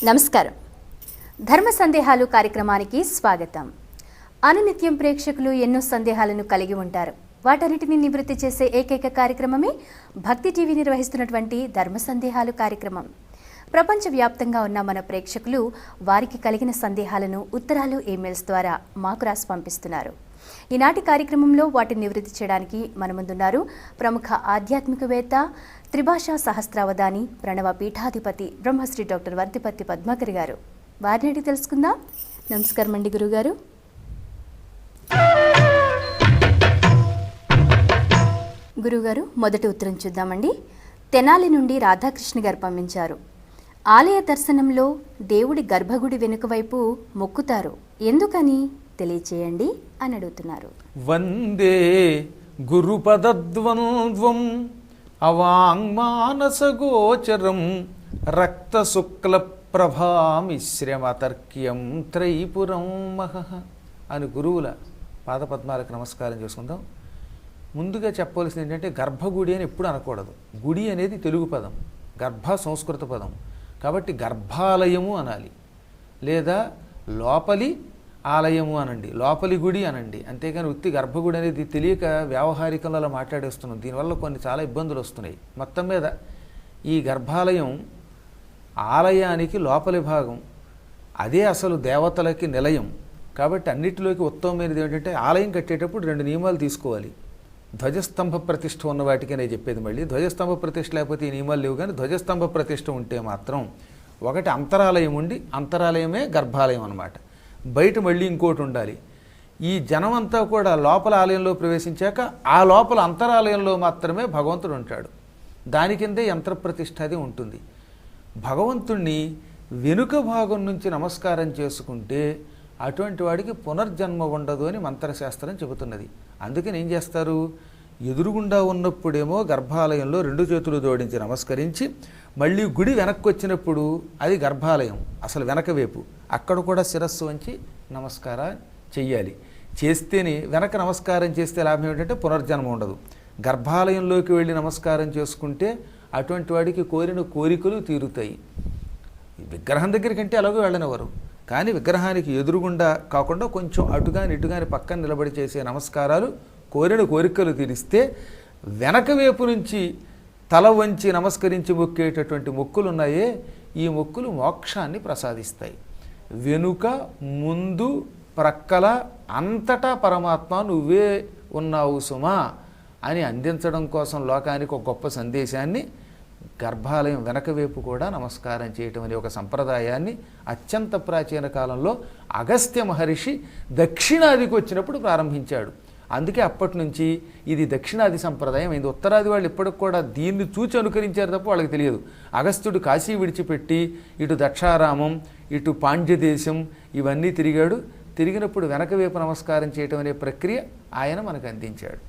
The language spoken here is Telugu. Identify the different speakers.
Speaker 1: నమస్కారం. ధర్మ సందేహాలు కార్యక్రమానికి స్వాగతం. అనునిత్యం ప్రేక్షకులు ఎన్నో సందేహాలను కలిగి ఉంటారు. వాటన్నిటిని నివృత్తి చేసే ఏకైక కార్యక్రమమే భక్తి టీవీ నిర్వహిస్తున్నటువంటి ధర్మ సందేహాలు కార్యక్రమం. ప్రపంచవ్యాప్తంగా ఉన్న మన ప్రేక్షకులు వారికి కలిగిన సందేహాలను ఉత్తరాలు, ఈమెయిల్స్ ద్వారా మాకు రాసి పంపిస్తున్నారు. ఈనాటి కార్యక్రమంలో వాటిని నివృత్తి చేయడానికి మన ముందున్నారు ప్రముఖ ఆధ్యాత్మికవేత్త, త్రిభాషా సహస్రావధాని, ప్రణవ పీఠాధిపతి బ్రహ్మశ్రీ డాక్టర్ వర్ధిపత్తి పద్మాకర్ గారు. వారిని తెలుసుకుందాం. నమస్కారం అండి గురుగారు. గురుగారు, మొదటి ఉత్తరం చూద్దామండి. తెనాలి నుండి రాధాకృష్ణ గారు పంపించారు. ఆలయ దర్శనంలో దేవుడి గర్భగుడి వెనుక వైపు మొక్కుతారు, ఎందుకని తెలియచేయండి అని అడుగుతున్నారు.
Speaker 2: వందే గురుపదద్వంద్వం అవాంగ్మానసగోచరం రక్త శుక్ల ప్రభామిశ్రమతర్క్యం త్రైపురం మహః అని గురువుల పాదపద్మాలకు నమస్కారం చేసుకుందాం. ముందుగా చెప్పవలసింది ఏంటంటే గర్భగుడి అని ఎప్పుడు అనకూడదు. గుడి అనేది తెలుగు పదం, గర్భ సంస్కృత పదం. కాబట్టి గర్భాలయము అనాలి, లేదా లోపలి ఆలయము అనండి, లోపలి గుడి అనండి. అంతేగాని ఉత్తి గర్భగుడి అనేది తెలియక వ్యావహారికంలో అలా మాట్లాడేస్తున్నాం. దీనివల్ల కొన్ని చాలా ఇబ్బందులు వస్తున్నాయి. మొత్తం మీద ఈ గర్భాలయం ఆలయానికి లోపలి భాగం, అదే అసలు దేవతలకి నిలయం. కాబట్టి అన్నిటిలోకి ఉత్తమమైనది ఏంటంటే ఆలయం కట్టేటప్పుడు 2 నియమాలు తీసుకోవాలి. ధ్వజస్తంభ ప్రతిష్ఠ ఉన్న వాటికి నేను చెప్పేది. మళ్ళీ ధ్వజస్తంభ ప్రతిష్ఠ లేకపోతే ఈ నియమాలు లేవు, కానీ ధ్వజస్తంభ ప్రతిష్ఠ ఉంటే మాత్రం ఒకటి అంతరాలయం ఉండి, అంతరాలయమే గర్భాలయం అన్నమాట. బయట మళ్ళీ ఇంకోటి ఉండాలి. ఈ జనమంతా కూడా లోపల ఆలయంలో ప్రవేశించాక ఆ లోపల అంతరాలయంలో మాత్రమే భగవంతుడు ఉంటాడు. దాని కిందే యంత్రప్రతిష్ఠ అది ఉంటుంది. భగవంతుణ్ణి వెనుక భాగం నుంచి నమస్కారం చేసుకుంటే అటువంటి వాడికి పునర్జన్మ ఉండదు అని మంత్రశాస్త్రం చెబుతున్నది. అందుకని ఏం చేస్తారు, ఎదురుగుండా ఉన్నప్పుడేమో గర్భాలయంలో 2 చేతులు జోడించి నమస్కరించి, మళ్ళీ గుడి వెనక్కి వచ్చినప్పుడు అది గర్భాలయం అసలు వెనక వైపు, అక్కడ కూడా శిరస్సు వంచి నమస్కారం చెయ్యాలి. చేస్తేనే వెనక నమస్కారం చేస్తే లాభం ఏంటంటే పునర్జన్మ ఉండదు. గర్భాలయంలోకి వెళ్ళి నమస్కారం చేసుకుంటే అటువంటి వాడికి కోరిన కోరికలు తీరుతాయి. విగ్రహం దగ్గరికి అంటే అలాగే వెళ్ళనివ్వరు, కానీ విగ్రహానికి ఎదురుగుండా కాకుండా కొంచెం అటుగాని ఇటుగాని పక్కన నిలబడి చేసే నమస్కారాలు కోరిన కోరికలు తీరిస్తే, వెనక వైపు నుంచి తల వంచి నమస్కరించి మొక్కేటటువంటి మొక్కులు ఉన్నాయే, ఈ మొక్కులు మోక్షాన్ని ప్రసాదిస్తాయి. వెనుక, ముందు, ప్రక్కల అంతటా పరమాత్మ నువ్వే ఉన్నావు సుమా అని అందించడం కోసం లోకానికి ఒక గొప్ప సందేశాన్ని గర్భాలయం వెనక వైపు కూడా నమస్కారం చేయటం అనే ఒక సంప్రదాయాన్ని అత్యంత ప్రాచీన కాలంలో అగస్త్య మహర్షి దక్షిణాదికి వచ్చినప్పుడు ప్రారంభించాడు. అందుకే అప్పటి నుంచి ఇది దక్షిణాది సంప్రదాయం అయింది. ఉత్తరాది వాళ్ళు ఇప్పటికి కూడా దీన్ని చూచి అనుకరించారు తప్ప వాళ్ళకి తెలియదు. అగస్త్యుడు కాశీ విడిచిపెట్టి ఇటు దక్షారామం, ఇటు పాండ్యదేశం ఇవన్నీ తిరిగాడు. తిరిగినప్పుడు వెనక వైపు నమస్కారం చేయటం అనే ప్రక్రియ ఆయన మనకు అందించాడు.